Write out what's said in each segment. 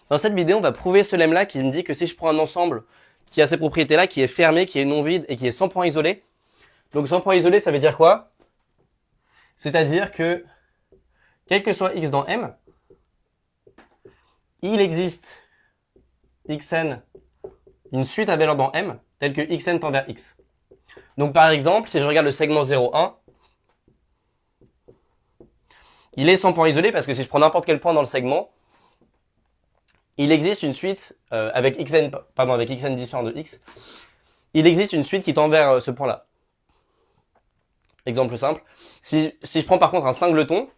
Dans cette vidéo, on va prouver ce lemme-là qui me dit que si je prends un ensemble qui a ces propriétés-là, qui est fermé, qui est non vide et qui est sans point isolé. Donc sans point isolé, ça veut dire quoi? C'est-à-dire que, quel que soit x dans M, il existe xn, une suite à valeur dans M, telle que xn tend vers x. Donc par exemple, si je regarde le segment 0,1, il est sans point isolé parce que si je prends n'importe quel point dans le segment, il existe une suite avec xn différent de x, il existe une suite qui tend vers ce point-là. Exemple simple. Si je prends par contre un singleton,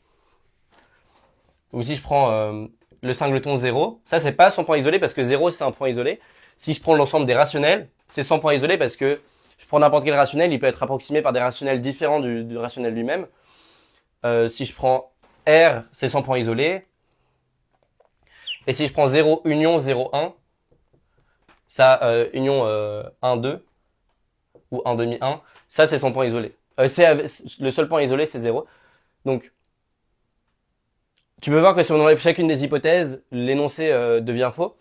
ou si je prends le singleton 0, ça c'est pas sans point isolé parce que 0 c'est un point isolé. Si je prends l'ensemble des rationnels, c'est sans point isolé parce que je prends n'importe quel rationnel, il peut être approximé par des rationnels différents du rationnel lui-même. Si je prends R, c'est sans point isolé. Et si je prends 0 union 0, 1, ça, union 1, 2, ou 1 demi 1, ça c'est sans point isolé. Le seul point isolé c'est 0. Donc, tu peux voir que si on enlève chacune des hypothèses, l'énoncé devient faux.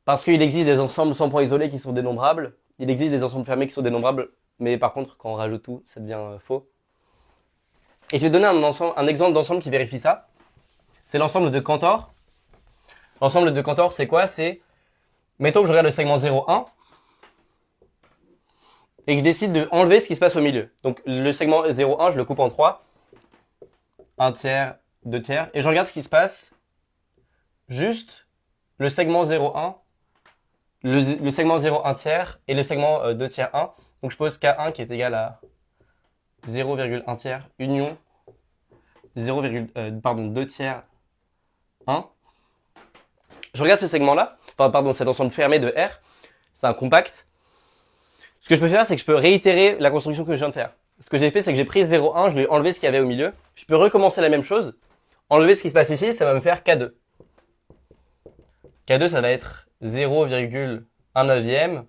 Parce qu'il existe des ensembles sans point isolé qui sont dénombrables. Il existe des ensembles fermés qui sont dénombrables. Mais par contre, quand on rajoute tout, ça devient faux. Et je vais donner un exemple d'ensemble qui vérifie ça. C'est l'ensemble de Cantor. L'ensemble de Cantor, c'est quoi? C'est, mettons que je regarde le segment 0,1 et que je décide de enlever ce qui se passe au milieu. Donc le segment 0,1, je le coupe en 3. 1 tiers, 2 tiers. Et je regarde ce qui se passe juste le segment 0,1, le segment 0,1 tiers et le segment 2 tiers 1. Donc je pose K1 qui est égal à 0,1 tiers union 2 tiers 1. Je regarde ce segment-là, cet ensemble fermé de R, c'est un compact. Ce que je peux faire, c'est que je peux réitérer la construction que je viens de faire. Ce que j'ai fait, c'est que j'ai pris 0,1, je lui ai enlevé ce qu'il y avait au milieu. Je peux recommencer la même chose, enlever ce qui se passe ici, ça va me faire K2. K2, ça va être 0,1 neuvième,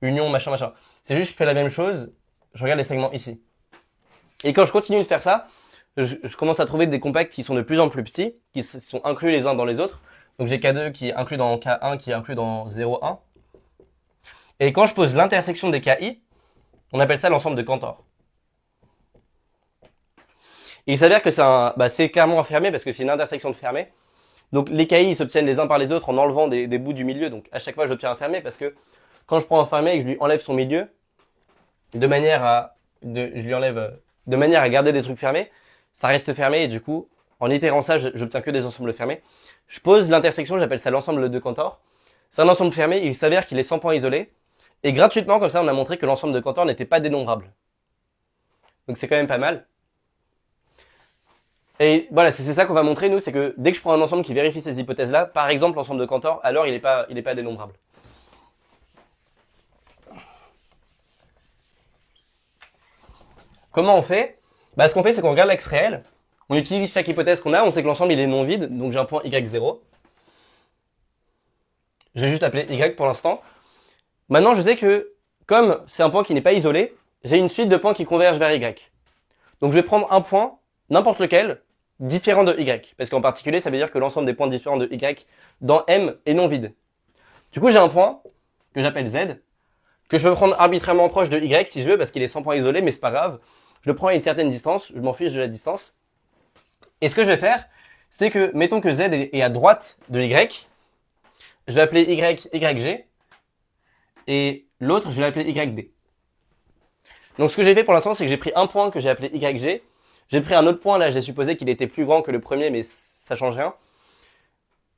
union machin. C'est juste, je fais la même chose, je regarde les segments ici. Et quand je continue de faire ça, je commence à trouver des compacts qui sont de plus en plus petits, qui sont inclus les uns dans les autres. Donc j'ai K2 qui est inclus dans K1, qui est inclus dans 0,1. Et quand je pose l'intersection des KI, on appelle ça l'ensemble de Cantor. Il s'avère que c'est clairement fermé parce que c'est une intersection de fermés. Donc les KI s'obtiennent les uns par les autres en enlevant des bouts du milieu. Donc à chaque fois j'obtiens un fermé parce que quand je prends un fermé et que je lui enlève son milieu, de manière à garder des trucs fermés, ça reste fermé et du coup, en itérant ça, j'obtiens que des ensembles fermés. Je pose l'intersection, j'appelle ça l'ensemble de Cantor. C'est un ensemble fermé, il s'avère qu'il est sans point isolé. Et gratuitement, comme ça, on a montré que l'ensemble de Cantor n'était pas dénombrable. Donc c'est quand même pas mal. Et voilà, c'est ça qu'on va montrer, nous, c'est que dès que je prends un ensemble qui vérifie ces hypothèses-là, par exemple l'ensemble de Cantor, alors il est pas dénombrable. Comment on fait? Ce qu'on fait, c'est qu'on regarde l'axe réel, on utilise chaque hypothèse qu'on a, on sait que l'ensemble il est non vide, donc j'ai un point y0. Je vais juste appeler y pour l'instant. Maintenant, je sais que, comme c'est un point qui n'est pas isolé, j'ai une suite de points qui convergent vers y. Donc je vais prendre un point, n'importe lequel, différent de y. Parce qu'en particulier, ça veut dire que l'ensemble des points différents de y dans M est non vide. Du coup, j'ai un point, que j'appelle z, que je peux prendre arbitrairement proche de y si je veux, parce qu'il est sans point isolé, mais c'est pas grave. Je le prends à une certaine distance, je m'en fiche de la distance. Et ce que je vais faire, c'est que, mettons que z est à droite de y, je vais appeler yg, et l'autre, je vais l'appeler yd. Donc ce que j'ai fait pour l'instant, c'est que j'ai pris un point que j'ai appelé yg, j'ai pris un autre point, là j'ai supposé qu'il était plus grand que le premier, mais ça change rien.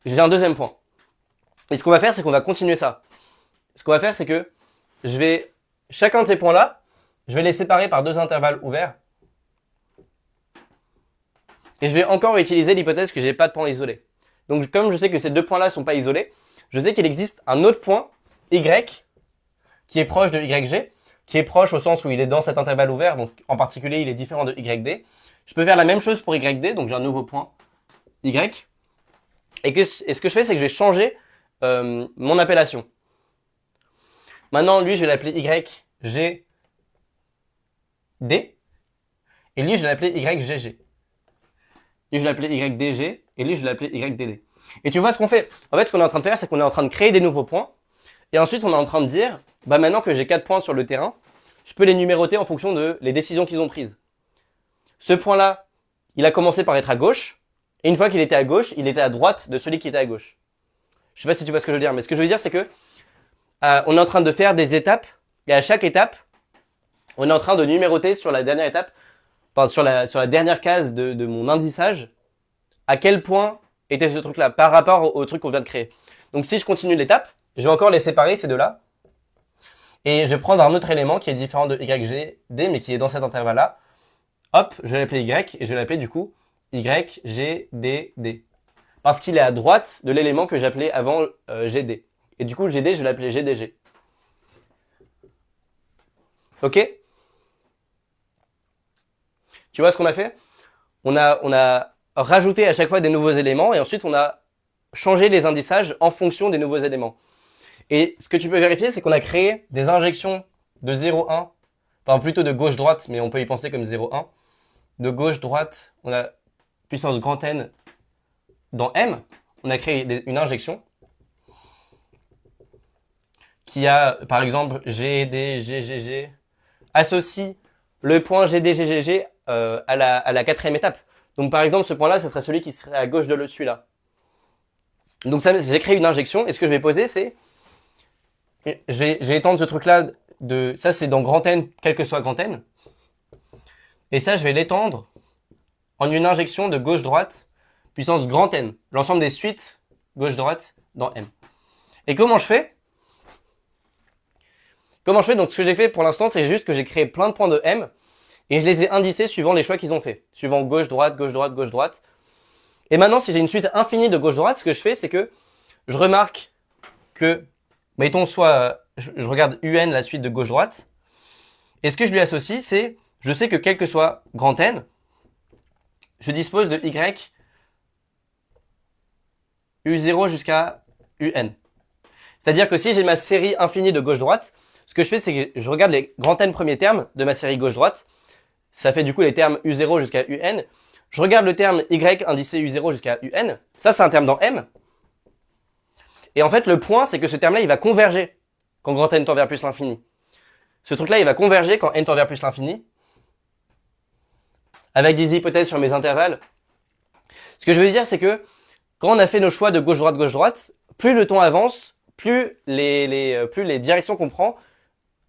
J'ai un deuxième point. Et ce qu'on va faire, c'est qu'on va continuer ça. Ce qu'on va faire, c'est que chacun de ces points-là, je vais les séparer par deux intervalles ouverts. Et je vais encore utiliser l'hypothèse que j'ai pas de point isolé. Donc comme je sais que ces deux points-là sont pas isolés, je sais qu'il existe un autre point, y, qui est proche de yg, qui est proche au sens où il est dans cet intervalle ouvert, donc en particulier il est différent de yd. Je peux faire la même chose pour yd, donc j'ai un nouveau point y. Et ce que je fais, c'est que je vais changer mon appellation. Maintenant, lui, je vais l'appeler YGD. Et lui, je vais l'appeler YGG. Lui, je vais l'appeler YDG. Et lui, je vais l'appeler YDD. Et tu vois ce qu'on fait. En fait, ce qu'on est en train de faire, c'est qu'on est en train de créer des nouveaux points. Et ensuite, on est en train de dire, bah maintenant que j'ai 4 points sur le terrain, je peux les numéroter en fonction de les décisions qu'ils ont prises. Ce point-là, il a commencé par être à gauche. Et une fois qu'il était à gauche, il était à droite de celui qui était à gauche. Je sais pas si tu vois ce que je veux dire, mais ce que je veux dire, c'est que on est en train de faire des étapes. Et à chaque étape, on est en train de numéroter sur la dernière étape, enfin, sur la dernière case de mon indissage, à quel point était ce truc-là par rapport au truc qu'on vient de créer. Donc si je continue l'étape, je vais encore les séparer, ces deux-là. Et je vais prendre un autre élément qui est différent de Y, G, D, mais qui est dans cet intervalle-là. Hop, je vais l'appeler Y, et je vais l'appeler du coup Y, G, D, D. Parce qu'il est à droite de l'élément que j'appelais avant GD. Et du coup, GD, je vais l'appeler GDG. Ok? Tu vois ce qu'on a fait? On a rajouté à chaque fois des nouveaux éléments, et ensuite on a changé les indissages en fonction des nouveaux éléments. Et ce que tu peux vérifier, c'est qu'on a créé des injections de 0,1, enfin plutôt de gauche-droite, mais on peut y penser comme 0,1. De gauche-droite, on a puissance grand N dans M. On a créé une injection qui a, par exemple, GD, GGG, associe le point GD, GGG à la quatrième étape. Donc par exemple, ce point-là, ça serait celui qui serait à gauche de celui-là. Donc ça, j'ai créé une injection, et ce que je vais poser, c'est je vais étendre ce truc-là ça c'est dans grand N, quel que soit grand N. Et ça, je vais l'étendre en une injection de gauche-droite, puissance grand N. L'ensemble des suites gauche-droite dans M. Et comment je fais? Donc ce que j'ai fait pour l'instant, c'est juste que j'ai créé plein de points de M, et je les ai indicés suivant les choix qu'ils ont fait. Suivant gauche-droite, gauche-droite, gauche-droite. Et maintenant, si j'ai une suite infinie de gauche-droite, ce que je fais, c'est que je remarque que, mettons soit, je regarde UN, la suite de gauche-droite, et ce que je lui associe, c'est, je sais que quel que soit grand N, je dispose de Y U0 jusqu'à UN. C'est-à-dire que si j'ai ma série infinie de gauche-droite, ce que je fais, c'est que je regarde les grands N premiers termes de ma série gauche-droite. Ça fait du coup les termes U0 jusqu'à UN. Je regarde le terme Y indicé U0 jusqu'à UN. Ça, c'est un terme dans M. Et en fait, le point, c'est que ce terme-là, il va converger quand grand N tend vers plus l'infini. Ce truc-là, il va converger quand N tend vers plus l'infini. Avec des hypothèses sur mes intervalles. Ce que je veux dire, c'est que quand on a fait nos choix de gauche-droite, gauche-droite, plus le temps avance, plus les directions qu'on prend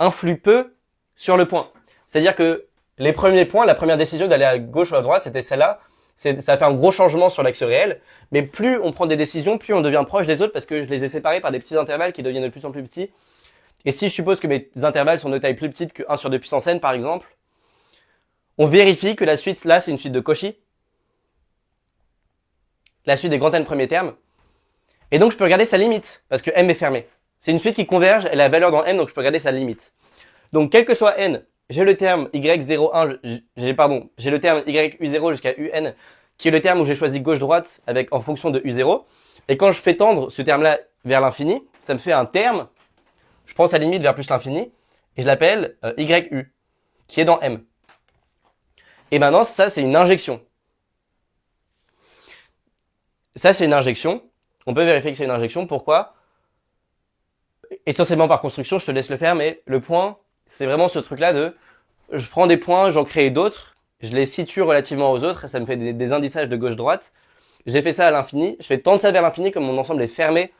influent peu sur le point. C'est-à-dire que les premiers points, la première décision d'aller à gauche ou à droite, c'était celle-là. Ça a fait un gros changement sur l'axe réel. Mais plus on prend des décisions, plus on devient proche des autres parce que je les ai séparés par des petits intervalles qui deviennent de plus en plus petits. Et si je suppose que mes intervalles sont de taille plus petite que 1 sur 2 puissance n, par exemple, on vérifie que la suite, là, c'est une suite de Cauchy. La suite des grands N premiers termes. Et donc, je peux regarder sa limite, parce que M est fermé. C'est une suite qui converge, elle a la valeur dans M, donc je peux regarder sa limite. Donc, quel que soit N, j'ai le terme Y01, j'ai le terme YU0 jusqu'à UN, qui est le terme où j'ai choisi gauche-droite en fonction de U0. Et quand je fais tendre ce terme-là vers l'infini, ça me fait un terme, je prends sa limite vers plus l'infini, et je l'appelle YU, qui est dans M. Et maintenant, ça, c'est une injection. Ça, c'est une injection. On peut vérifier que c'est une injection. Pourquoi? Essentiellement par construction, je te laisse le faire, mais le point, c'est vraiment ce truc-là de, je prends des points, j'en crée d'autres, je les situe relativement aux autres, et ça me fait des indissages de gauche-droite. J'ai fait ça à l'infini, je fais tendre ça vers l'infini comme mon ensemble est fermé.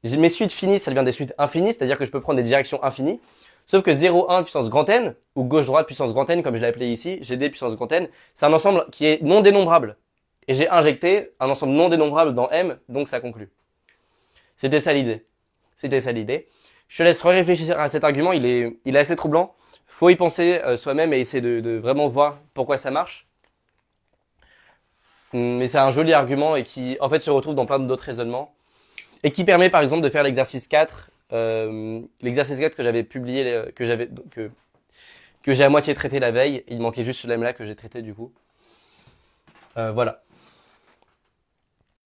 Mes suites finies, ça devient des suites infinies, c'est-à-dire que je peux prendre des directions infinies. Sauf que 0,1 puissance grand N, ou gauche-droite puissance grand N, comme je l'ai appelé ici, GD puissance grand N, c'est un ensemble qui est non dénombrable. Et j'ai injecté un ensemble non dénombrable dans M, donc ça conclut. C'était ça l'idée. Je te laisse réfléchir à cet argument, il est assez troublant. Faut y penser soi-même et essayer de vraiment voir pourquoi ça marche. Mais c'est un joli argument et qui, en fait, se retrouve dans plein d'autres raisonnements. Et qui permet, par exemple, de faire l'exercice 4, l'exercice 4 que j'avais publié, que j'ai à moitié traité la veille. Il manquait juste ce lemme-là que j'ai traité, du coup. Voilà.